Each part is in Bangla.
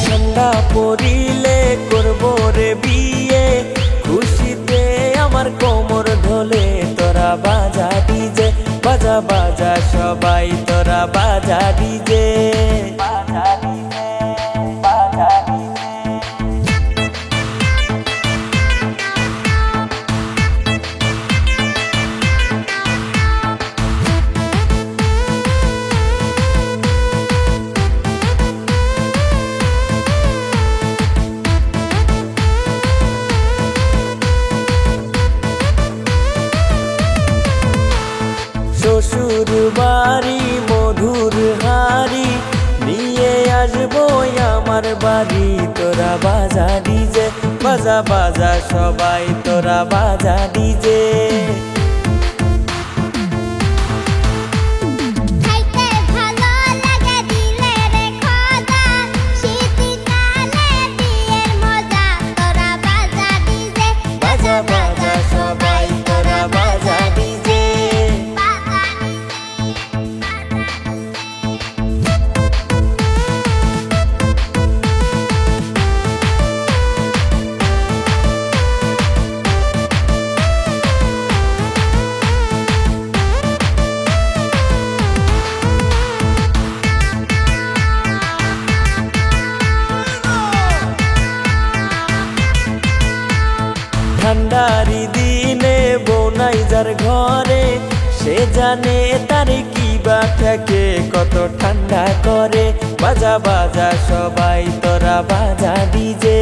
ঠান্ডা পড়িলে করব রে বিয়ে, খুশিতে আমার কোমর ঢোলে। তোরা বাজা ডিজে, বাজা বাজা সবাই তোরা বাজা ডিজে, বাজা ডিজে, বাজা ডিজে। শ্বশুর বাড়ি মধুর হাড়ি নিয়ে আসবো আমার বাড়ি। তোরা বাজা ডিজে, বাজা বাজা সবাই তোরা বাজা ডিজে। ঠান্ডারি দিনে বোনাই যার ঘরে, সে জানে তার কি বা থাকে, কত ঠান্ডা করে। বাজা বাজা সবাই তোরা বাজা ডিজে।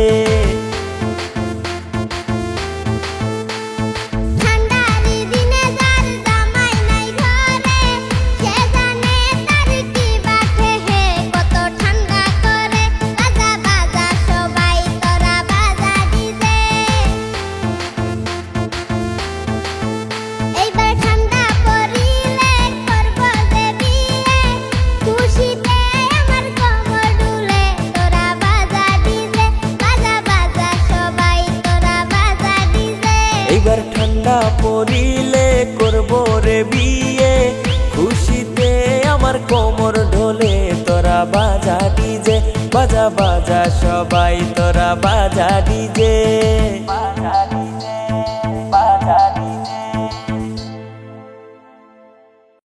এবার ঠান্ডা পড়িলে করব রে বিয়ে, খুশিতে আমার কোমর ঢোলে। তোরা বাজা ডিজে, বাজা বাজা সবাই তোরা বাজা ডিজে, বাজা ডিজে।